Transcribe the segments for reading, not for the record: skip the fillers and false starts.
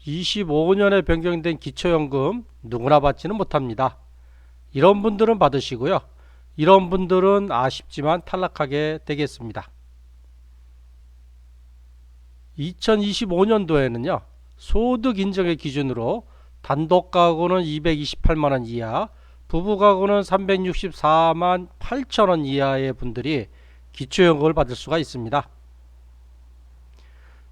25년에 변경된 기초연금 누구나 받지는 못합니다. 이런 분들은 받으시고요. 이런 분들은 아쉽지만 탈락하게 되겠습니다. 2025년도에는요. 소득 인정의 기준으로 단독 가구는 228만원 이하, 부부 가구는 364만 8천원 이하의 분들이 기초연금을 받을 수가 있습니다.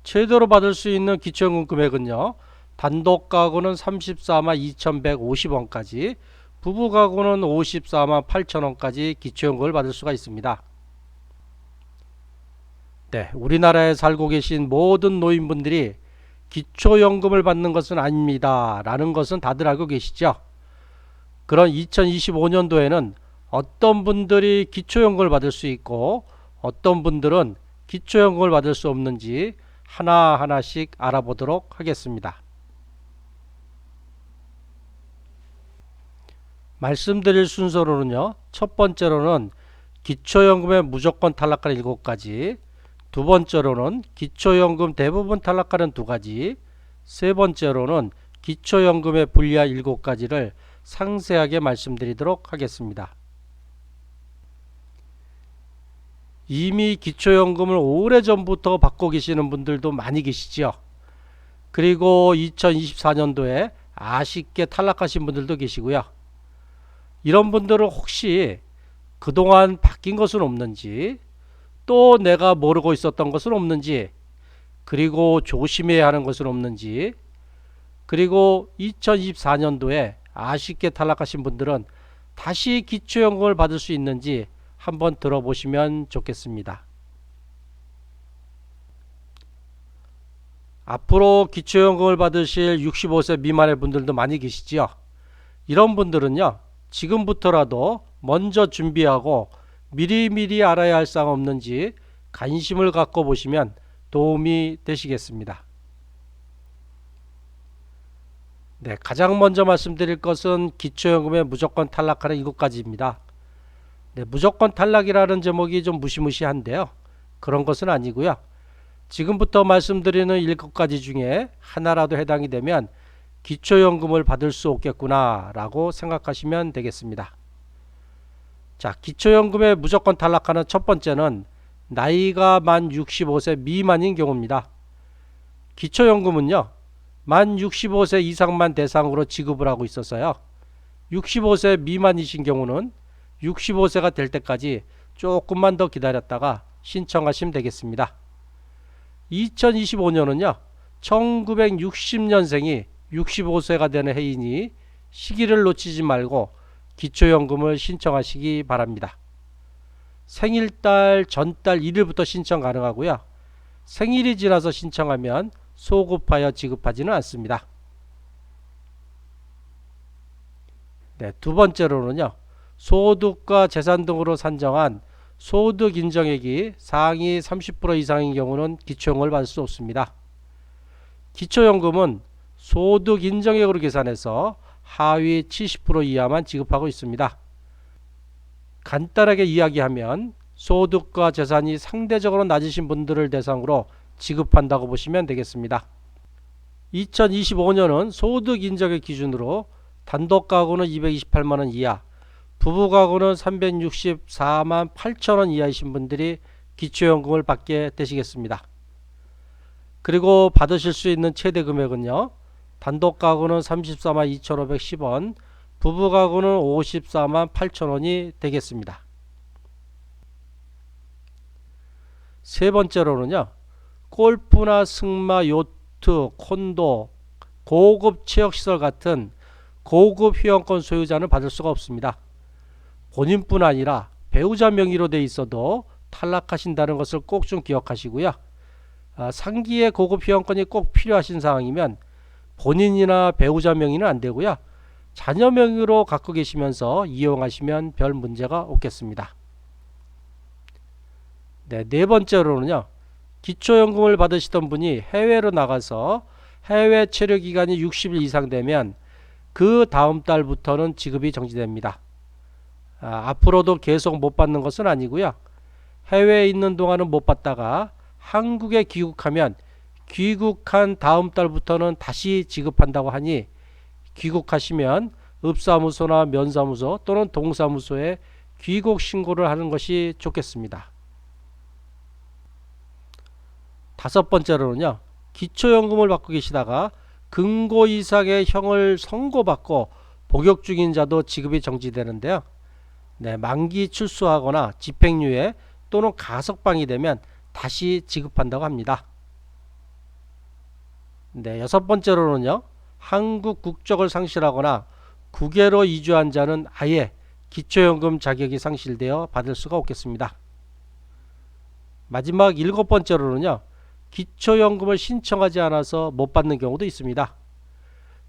최대로 받을 수 있는 기초연금 금액은요. 단독 가구는 34만 2150원까지, 부부 가구는 54만 8천원까지 기초연금을 받을 수가 있습니다. 네, 우리나라에 살고 계신 모든 노인분들이 기초연금을 받는 것은 아닙니다 라는 것은 다들 알고 계시죠? 그런 2025년도에는 어떤 분들이 기초연금을 받을 수 있고 어떤 분들은 기초연금을 받을 수 없는지 하나하나씩 알아보도록 하겠습니다. 말씀드릴 순서로는요. 첫 번째로는 기초연금에 무조건 탈락하는 7가지, 두 번째로는 기초연금 대부분 탈락하는 2가지, 세 번째로는 기초연금에 불리한 7가지를 상세하게 말씀드리도록 하겠습니다. 이미 기초연금을 오래전부터 받고 계시는 분들도 많이 계시죠. 그리고 2024년도에 아쉽게 탈락하신 분들도 계시고요. 이런 분들은 혹시 그동안 바뀐 것은 없는지, 또 내가 모르고 있었던 것은 없는지, 그리고 조심해야 하는 것은 없는지, 그리고 2024년도에 아쉽게 탈락하신 분들은 다시 기초연금을 받을 수 있는지 한번 들어보시면 좋겠습니다. 앞으로 기초연금을 받으실 65세 미만의 분들도 많이 계시죠. 이런 분들은요. 지금부터라도 먼저 준비하고 미리미리 알아야 할 사항 없는지 관심을 갖고 보시면 도움이 되시겠습니다. 네, 가장 먼저 말씀드릴 것은 기초연금에 무조건 탈락하는 7가지입니다. 네, 무조건 탈락이라는 제목이 좀 무시무시한데요. 그런 것은 아니고요. 지금부터 말씀드리는 7가지 중에 하나라도 해당이 되면 기초연금을 받을 수 없겠구나 라고 생각하시면 되겠습니다. 자, 기초연금에 무조건 탈락하는 첫 번째는 나이가 만 65세 미만인 경우입니다. 기초연금은요. 만 65세 이상만 대상으로 지급을 하고 있어서요. 65세 미만이신 경우는 65세가 될 때까지 조금만 더 기다렸다가 신청하시면 되겠습니다. 2025년은요. 1960년생이 65세가 되는 해이니 시기를 놓치지 말고 기초연금을 신청하시기 바랍니다. 생일달 전달 1일부터 신청 가능하고요. 생일이 지나서 신청하면 소급하여 지급하지는 않습니다. 네, 두 번째로는요. 소득과 재산 등으로 산정한 소득 인정액이 상위 30% 이상인 경우는 기초연금을 받을 수 없습니다. 기초연금은 소득 인정액으로 계산해서 하위 70% 이하만 지급하고 있습니다. 간단하게 이야기하면 소득과 재산이 상대적으로 낮으신 분들을 대상으로 지급한다고 보시면 되겠습니다. 2025년은 소득 인정액 기준으로 단독 가구는 228만원 이하, 부부 가구는 364만 8천원 이하이신 분들이 기초연금을 받게 되시겠습니다. 그리고 받으실 수 있는 최대 금액은요. 단독 가구는 34만 2,510원, 부부 가구는 54만 8천원이 되겠습니다. 세 번째로는요. 골프나 승마, 요트, 콘도, 고급 체육시설 같은 고급 회원권 소유자는 받을 수가 없습니다. 본인뿐 아니라 배우자 명의로 돼 있어도 탈락하신다는 것을 꼭 좀 기억하시고요. 상기의 고급 회원권이 꼭 필요하신 상황이면 본인이나 배우자 명의는 안 되고요. 자녀 명의로 갖고 계시면서 이용하시면 별 문제가 없겠습니다. 네, 네 번째로는요. 기초연금을 받으시던 분이 해외로 나가서 해외 체류 기간이 60일 이상 되면 그 다음 달부터는 지급이 정지됩니다. 앞으로도 계속 못 받는 것은 아니고요. 해외에 있는 동안은 못 받다가 한국에 귀국하면 귀국한 다음 달부터는 다시 지급한다고 하니 귀국하시면 읍사무소나 면사무소 또는 동사무소에 귀국 신고를 하는 것이 좋겠습니다. 다섯 번째로는요. 기초연금을 받고 계시다가 금고 이상의 형을 선고받고 복역 중인 자도 지급이 정지되는데요. 네, 만기 출소하거나 집행유예 또는 가석방이 되면 다시 지급한다고 합니다. 네, 여섯 번째로는요. 한국 국적을 상실하거나 국외로 이주한 자는 아예 기초연금 자격이 상실되어 받을 수가 없겠습니다. 마지막 일곱 번째로는요. 기초연금을 신청하지 않아서 못 받는 경우도 있습니다.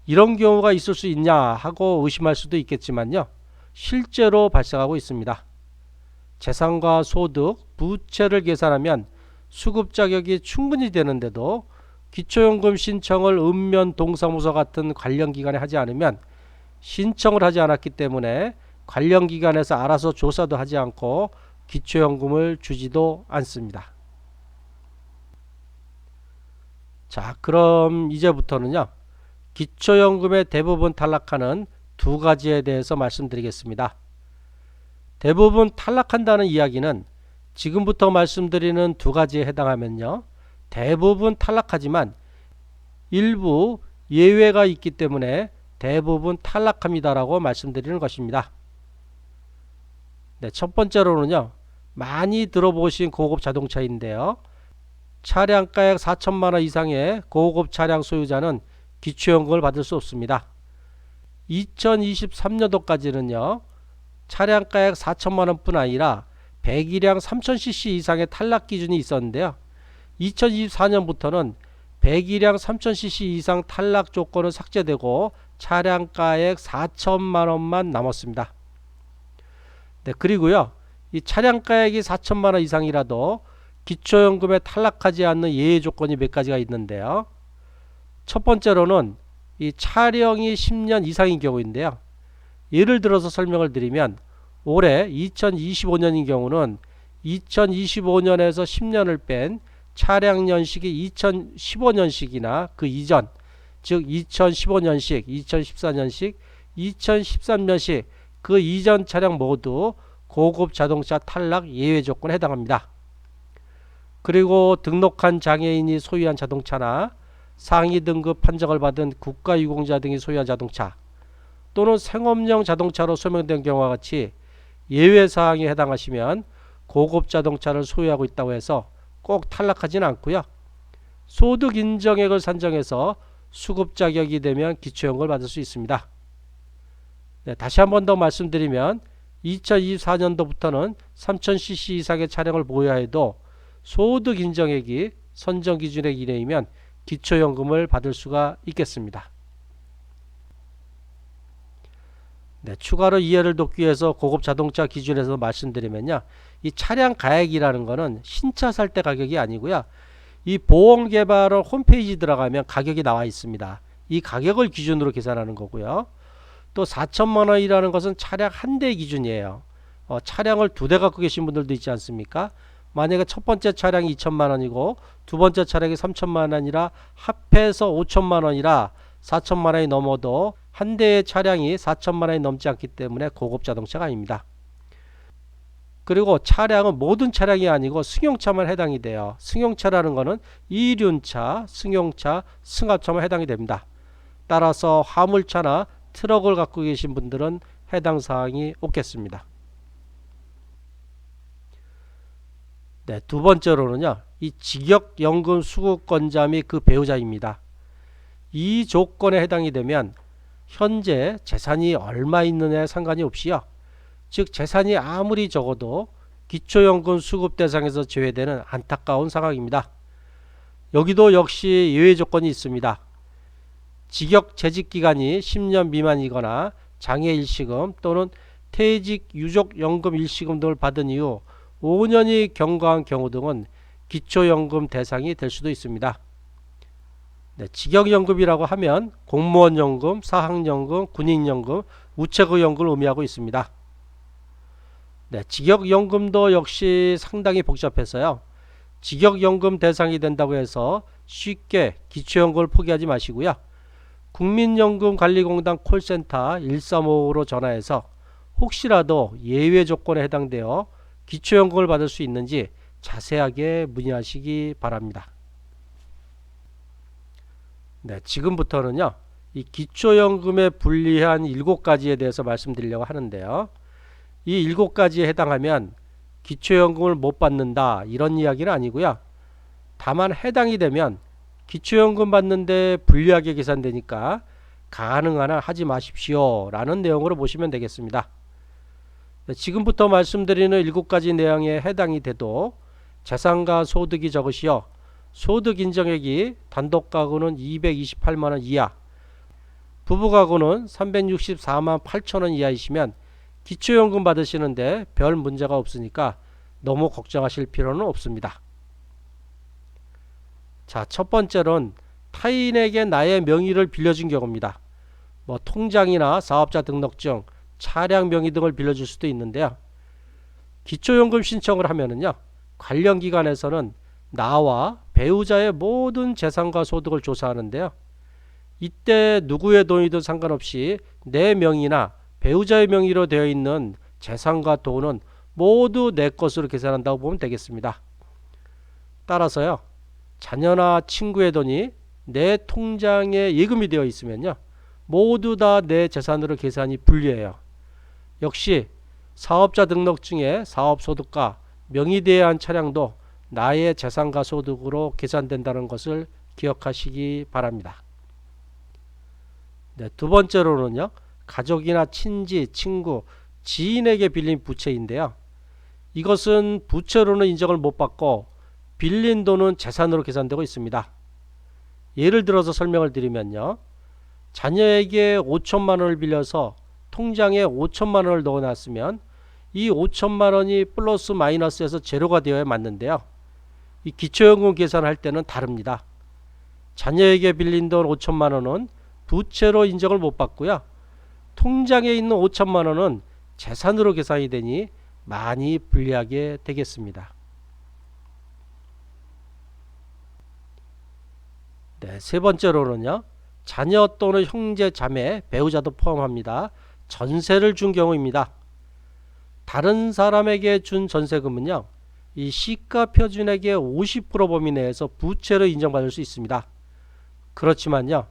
이런 경우가 있을 수 있냐 하고 의심할 수도 있겠지만요. 실제로 발생하고 있습니다. 재산과 소득, 부채를 계산하면 수급 자격이 충분히 되는데도 기초연금 신청을 읍면 동사무소 같은 관련 기관에 하지 않으면 신청을 하지 않았기 때문에 관련 기관에서 알아서 조사도 하지 않고 기초연금을 주지도 않습니다. 자, 그럼 이제부터는요. 기초연금의 대부분 탈락하는 두 가지에 대해서 말씀드리겠습니다. 대부분 탈락한다는 이야기는 지금부터 말씀드리는 두 가지에 해당하면요. 대부분 탈락하지만 일부 예외가 있기 때문에 대부분 탈락합니다라고 말씀드리는 것입니다. 네, 첫 번째로는요. 많이 들어보신 고급 자동차인데요. 차량가액 4천만원 이상의 고급 차량 소유자는 기초연금을 받을 수 없습니다. 2023년도까지는요. 차량가액 4천만원 뿐 아니라 배기량 3000cc 이상의 탈락 기준이 있었는데요. 2024년부터는 배기량 3000cc 이상 탈락 조건은 삭제되고 차량가액 4천만원만 남았습니다. 네, 그리고요. 이 차량가액이 4천만원 이상이라도 기초연금에 탈락하지 않는 예외 조건이 몇 가지가 있는데요. 첫 번째로는 이 차량이 10년 이상인 경우인데요. 예를 들어서 설명을 드리면 올해 2025년인 경우는 2025년에서 10년을 뺀 차량 연식이 2015년식이나 그 이전, 즉 2015년식, 2014년식, 2013년식 그 이전 차량 모두 고급 자동차 탈락 예외 조건에 해당합니다. 그리고 등록한 장애인이 소유한 자동차나 상위 등급 판정을 받은 국가유공자 등이 소유한 자동차 또는 생업용 자동차로 소명된 경우와 같이 예외사항에 해당하시면 고급 자동차를 소유하고 있다고 해서 꼭 탈락하지는 않고요. 소득 인정액을 산정해서 수급 자격이 되면 기초연금을 받을 수 있습니다. 네, 다시 한 번 더 말씀드리면 2024년도부터는 3000cc 이상의 차량을 보유해야 해도 소득 인정액이 선정 기준액 이내이면 기초연금을 받을 수가 있겠습니다. 네, 추가로 이해를 돕기 위해서 고급 자동차 기준에서 말씀드리면요. 이 차량 가액이라는 거는 신차 살 때 가격이 아니고요. 이 보험개발원 홈페이지 들어가면 가격이 나와 있습니다. 이 가격을 기준으로 계산하는 거고요. 또 4천만 원이라는 것은 차량 한 대 기준이에요. 차량을 두 대 갖고 계신 분들도 있지 않습니까? 만약에 첫 번째 차량이 2천만 원이고 두 번째 차량이 3천만 원이라 합해서 5천만 원이라 4천만 원이 넘어도 한 대의 차량이 4천만 원이 넘지 않기 때문에 고급 자동차가 아닙니다. 그리고 차량은 모든 차량이 아니고 승용차만 해당이 돼요. 승용차라는 것은 이륜차, 승용차, 승합차만 해당이 됩니다. 따라서 화물차나 트럭을 갖고 계신 분들은 해당 사항이 없겠습니다. 네, 두 번째로는요. 이 직역연금 수급권자 및 그 배우자입니다. 이 조건에 해당이 되면 현재 재산이 얼마 있느냐에 상관이 없이요. 즉 재산이 아무리 적어도 기초연금 수급 대상에서 제외되는 안타까운 상황입니다. 여기도 역시 예외 조건이 있습니다. 직역 재직기간이 10년 미만이거나 장애 일시금 또는 퇴직 유족연금 일시금 등을 받은 이후 5년이 경과한 경우 등은 기초연금 대상이 될 수도 있습니다. 네, 직역연금이라고 하면 공무원연금, 사학연금, 군인연금, 우체국연금을 의미하고 있습니다. 네, 직역연금도 역시 상당히 복잡해서요. 직역연금 대상이 된다고 해서 쉽게 기초연금을 포기하지 마시고요. 국민연금관리공단 콜센터 1355로 전화해서 혹시라도 예외 조건에 해당되어 기초연금을 받을 수 있는지 자세하게 문의하시기 바랍니다. 네, 지금부터는요, 이 기초연금에 불리한 7가지에 대해서 말씀드리려고 하는데요. 이 7가지에 해당하면 기초연금을 못 받는다 이런 이야기는 아니고요. 다만 해당이 되면 기초연금 받는데 불리하게 계산되니까 가능한 한 하지 마십시오 라는 내용으로 보시면 되겠습니다. 지금부터 말씀드리는 7가지 내용에 해당이 돼도 재산과 소득이 적으시어 소득 인정액이 단독 가구는 228만원 이하, 부부 가구는 364만 8천원 이하이시면 기초연금 받으시는데 별 문제가 없으니까 너무 걱정하실 필요는 없습니다. 자, 첫 번째로는 타인에게 나의 명의를 빌려준 경우입니다. 뭐 통장이나 사업자 등록증, 차량 명의 등을 빌려줄 수도 있는데요. 기초연금 신청을 하면은요, 관련 기관에서는 나와 배우자의 모든 재산과 소득을 조사하는데요. 이때 누구의 돈이든 상관없이 내 명의나 배우자의 명의로 되어 있는 재산과 돈은 모두 내 것으로 계산한다고 보면 되겠습니다. 따라서요, 자녀나 친구의 돈이 내 통장에 예금이 되어 있으면요, 모두 다 내 재산으로 계산이 불리해요. 역시 사업자 등록증에 사업소득과 명의되어야 한 차량도 나의 재산과 소득으로 계산된다는 것을 기억하시기 바랍니다. 네, 두 번째로는요, 가족이나 친지, 친구, 지인에게 빌린 부채인데요. 이것은 부채로는 인정을 못 받고 빌린 돈은 재산으로 계산되고 있습니다. 예를 들어서 설명을 드리면요, 자녀에게 5천만 원을 빌려서 통장에 5천만 원을 넣어놨으면 이 5천만 원이 플러스 마이너스에서 제로가 되어야 맞는데요. 이 기초연금 계산할 때는 다릅니다. 자녀에게 빌린 돈 5천만 원은 부채로 인정을 못 받고요. 통장에 있는 5천만 원은 재산으로 계산이 되니 많이 불리하게 되겠습니다. 네, 세 번째로는요, 자녀 또는 형제, 자매, 배우자도 포함합니다. 전세를 준 경우입니다. 다른 사람에게 준 전세금은요, 이 시가 표준액의 50% 범위 내에서 부채로 인정받을 수 있습니다. 그렇지만요,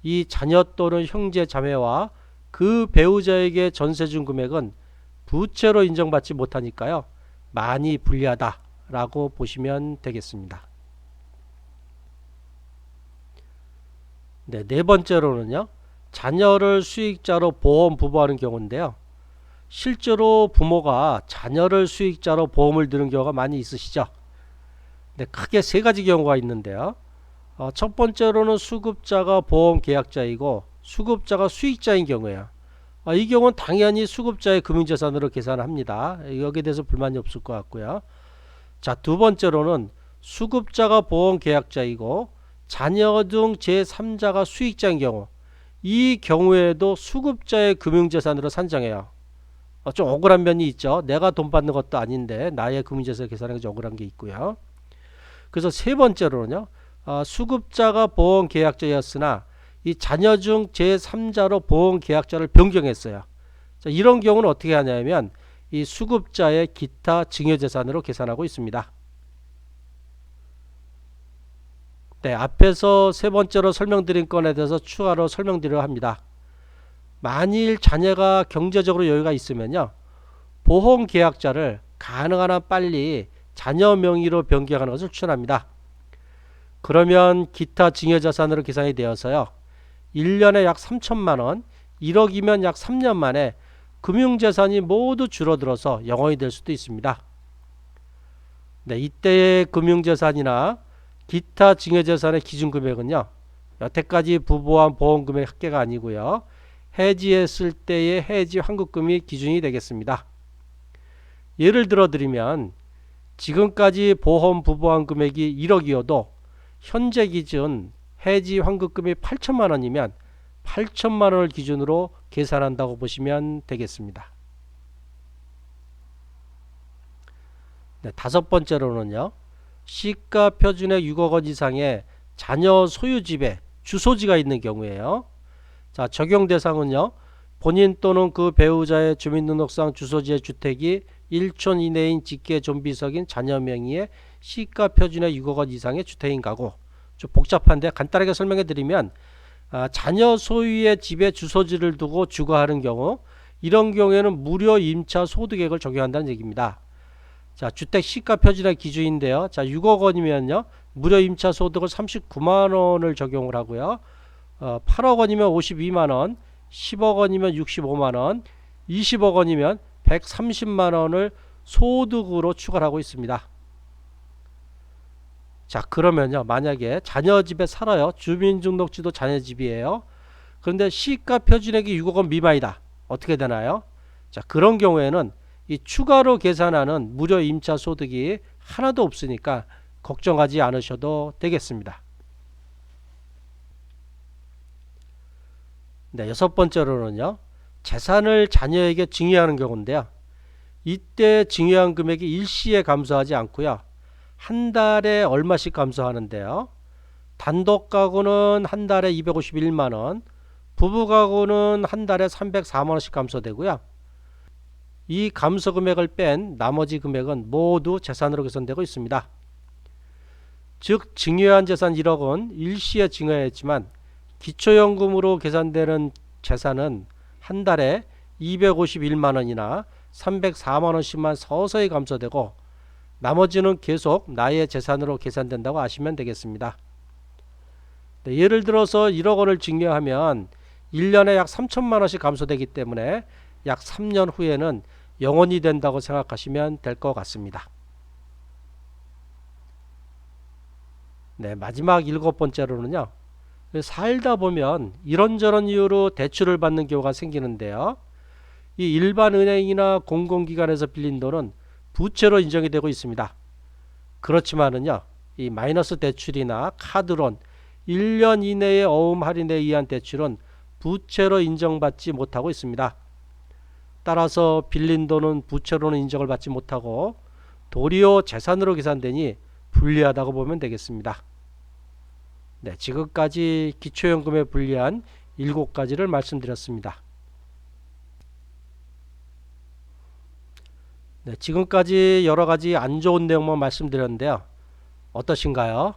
이 자녀 또는 형제, 자매와 그 배우자에게 전세 준 금액은 부채로 인정받지 못하니까요, 많이 불리하다라고 보시면 되겠습니다. 네, 네 번째로는요, 자녀를 수익자로 보험 부부하는 경우인데요. 실제로 부모가 자녀를 수익자로 보험을 드는 경우가 많이 있으시죠. 네, 크게 세 가지 경우가 있는데요. 첫 번째로는 수급자가 보험 계약자이고 수급자가 수익자인 경우예요. 이 경우는 당연히 수급자의 금융재산으로 계산합니다. 여기에 대해서 불만이 없을 것 같고요. 자, 두 번째로는 수급자가 보험 계약자이고 자녀 등 제3자가 수익자인 경우, 이 경우에도 수급자의 금융재산으로 산정해요. 좀 억울한 면이 있죠. 내가 돈 받는 것도 아닌데 나의 금융재산 계산하기 좀 억울한 게 있고요. 그래서 세 번째로는요, 수급자가 보험 계약자였으나 이 자녀 중 제3자로 보험 계약자를 변경했어요. 자, 이런 경우는 어떻게 하냐면 이 수급자의 기타 증여재산으로 계산하고 있습니다. 네, 앞에서 세 번째로 설명드린 건에 대해서 추가로 설명드리려 합니다. 만일 자녀가 경제적으로 여유가 있으면요, 보험 계약자를 가능한 한 빨리 자녀 명의로 변경하는 것을 추천합니다. 그러면 기타 증여자산으로 계산이 되어서요, 1년에 약 3천만 원, 1억이면 약 3년 만에 금융재산이 모두 줄어들어서 0원이 될 수도 있습니다. 네, 이때의 금융재산이나 기타 증여재산의 기준금액은요, 여태까지 부부한 보험금액 합계가 아니고요, 해지했을 때의 해지 환급금이 기준이 되겠습니다. 예를 들어 드리면 지금까지 보험 부부한 금액이 1억이어도 현재 기준 해지 환급금이 8천만 원이면 8천만 원을 기준으로 계산한다고 보시면 되겠습니다. 네, 다섯 번째로는요, 시가 표준액 6억 원 이상의 자녀 소유집에 주소지가 있는 경우에요. 자, 적용 대상은요. 본인 또는 그 배우자의 주민등록상 주소지의 주택이 1촌 이내인 직계 존비석인 자녀 명의의 시가 표준액 6억 원 이상의 주택인 가구. 좀 복잡한데 간단하게 설명해 드리면 자녀 소유의 집에 주소지를 두고 주거하는 경우, 이런 경우에는 무료 임차 소득액을 적용한다는 얘기입니다. 자, 주택 시가 표준액 기준인데요. 자, 6억 원이면요. 무료 임차 소득을 39만 원을 적용을 하고요. 8억 원이면 52만 원, 10억 원이면 65만 원, 20억 원이면 130만 원을 소득으로 추가를 하고 있습니다. 자, 그러면요. 만약에 자녀 집에 살아요. 주민등록지도 자녀 집이에요. 그런데 시가 표준액이 6억 원 미만이다. 어떻게 되나요? 자, 그런 경우에는 이 추가로 계산하는 무료 임차 소득이 하나도 없으니까 걱정하지 않으셔도 되겠습니다. 네, 여섯 번째로는요. 재산을 자녀에게 증여하는 경우인데요. 이때 증여한 금액이 일시에 감소하지 않고요. 한 달에 얼마씩 감소하는데요. 단독 가구는 한 달에 251만 원, 부부 가구는 한 달에 304만 원씩 감소되고요. 이 감소 금액을 뺀 나머지 금액은 모두 재산으로 계산되고 있습니다. 즉 증여한 재산 1억 원 일시에 증여했지만 기초연금으로 계산되는 재산은 한 달에 251만 원이나 304만 원씩만 서서히 감소되고 나머지는 계속 나의 재산으로 계산된다고 아시면 되겠습니다. 네, 예를 들어서 1억 원을 증여하면 1년에 약 3천만 원씩 감소되기 때문에 약 3년 후에는 0원이 된다고 생각하시면 될 것 같습니다. 네, 마지막 일곱 번째로는요. 살다 보면 이런저런 이유로 대출을 받는 경우가 생기는데요. 이 일반 은행이나 공공기관에서 빌린 돈은 부채로 인정이 되고 있습니다. 그렇지만은요. 이 마이너스 대출이나 카드론 1년 이내의 어음 할인에 의한 대출은 부채로 인정받지 못하고 있습니다. 따라서 빌린 돈은 부채로는 인정을 받지 못하고 도리어 재산으로 계산되니 불리하다고 보면 되겠습니다. 네, 지금까지 기초연금에 불리한 7가지를 말씀드렸습니다. 네, 지금까지 여러가지 안 좋은 내용만 말씀드렸는데요. 어떠신가요?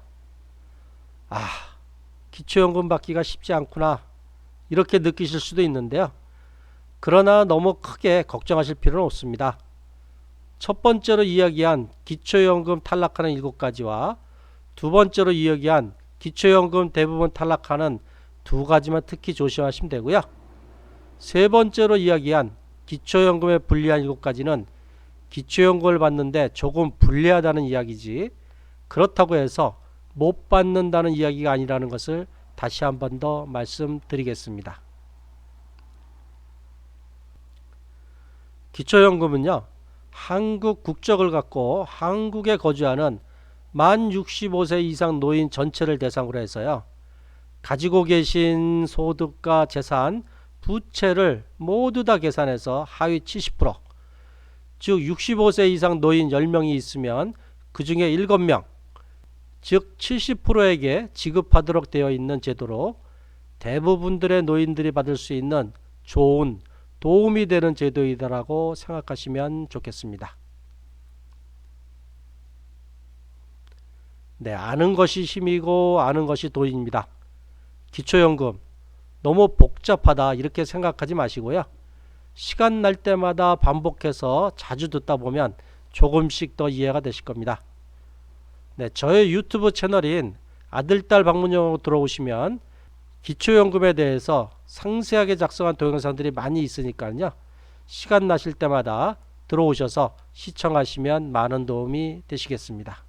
기초연금 받기가 쉽지 않구나 이렇게 느끼실 수도 있는데요. 그러나 너무 크게 걱정하실 필요는 없습니다. 첫 번째로 이야기한 기초연금 탈락하는 7가지와 두 번째로 이야기한 기초연금 대부분 탈락하는 2가지만 특히 조심하시면 되고요. 세 번째로 이야기한 기초연금에 불리한 7가지는 기초연금을 받는데 조금 불리하다는 이야기지 그렇다고 해서 못 받는다는 이야기가 아니라는 것을 다시 한 번 더 말씀드리겠습니다. 기초연금은요. 한국 국적을 갖고 한국에 거주하는 만 65세 이상 노인 전체를 대상으로 해서요. 가지고 계신 소득과 재산, 부채를 모두 다 계산해서 하위 70%, 즉 65세 이상 노인 10명이 있으면 그 중에 7명, 즉 70%에게 지급하도록 되어 있는 제도로 대부분들의 노인들이 받을 수 있는 좋은 도움이 되는 제도이다라고 생각하시면 좋겠습니다. 네, 아는 것이 힘이고 아는 것이 돈입니다. 기초연금 너무 복잡하다 이렇게 생각하지 마시고요. 시간 날 때마다 반복해서 자주 듣다 보면 조금씩 더 이해가 되실 겁니다. 네, 저의 유튜브 채널인 아들딸 방문용으로 들어오시면 기초연금에 대해서 상세하게 작성한 동영상들이 많이 있으니까요. 시간 나실 때마다 들어오셔서 시청하시면 많은 도움이 되시겠습니다.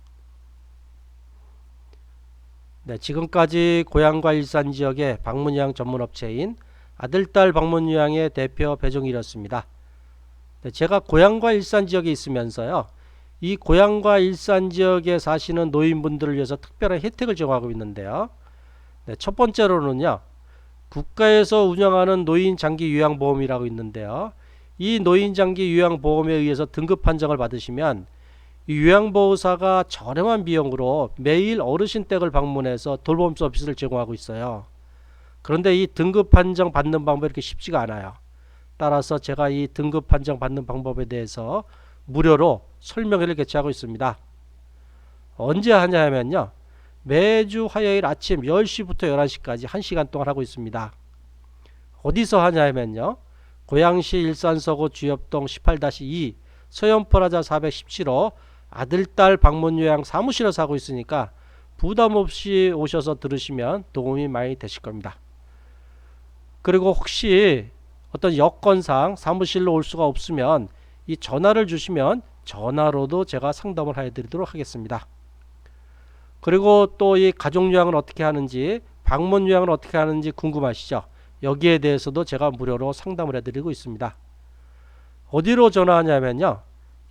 네, 지금까지 고향과 일산 지역의 방문요양 전문업체인 아들딸 방문요양의 대표 배종일이었습니다. 네, 제가 고향과 일산 지역에 있으면서요. 이 고향과 일산 지역에 사시는 노인분들을 위해서 특별한 혜택을 제공하고 있는데요. 네, 첫 번째로는요. 국가에서 운영하는 노인장기요양보험이라고 있는데요. 이 노인장기요양보험에 의해서 등급 판정을 받으시면 이 요양보호사가 저렴한 비용으로 매일 어르신 댁을 방문해서 돌봄 서비스를 제공하고 있어요. 그런데 이 등급 판정 받는 방법이 이렇게 쉽지가 않아요. 따라서 제가 이 등급 판정 받는 방법에 대해서 무료로 설명회를 개최하고 있습니다. 언제 하냐면요. 매주 화요일 아침 10시부터 11시까지 1시간 동안 하고 있습니다. 어디서 하냐면요. 고양시 일산서구 주엽동 18-2 서현프라자 417호 아들딸 방문 요양 사무실에서 하고 있으니까 부담 없이 오셔서 들으시면 도움이 많이 되실 겁니다. 그리고 혹시 어떤 여건상 사무실로 올 수가 없으면 이 전화를 주시면 전화로도 제가 상담을 해드리도록 하겠습니다. 그리고 또 이 가족 요양을 어떻게 하는지 방문 요양을 어떻게 하는지 궁금하시죠? 여기에 대해서도 제가 무료로 상담을 해드리고 있습니다. 어디로 전화하냐면요.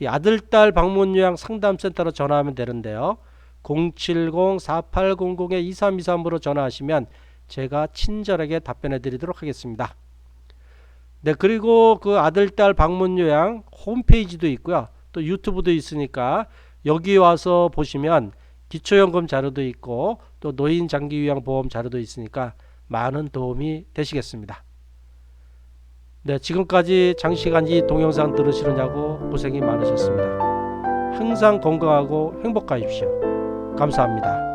이 아들딸 방문 요양 상담센터로 전화하면 되는데요. 070-4800-2323으로 전화하시면 제가 친절하게 답변해 드리도록 하겠습니다. 네, 그리고 그 아들딸 방문 요양 홈페이지도 있고요. 또 유튜브도 있으니까 여기 와서 보시면 기초연금 자료도 있고 또 노인 장기 요양 보험 자료도 있으니까 많은 도움이 되시겠습니다. 네, 지금까지 장시간 이 동영상 들으시느냐고 고생이 많으셨습니다. 항상 건강하고 행복하십시오. 감사합니다.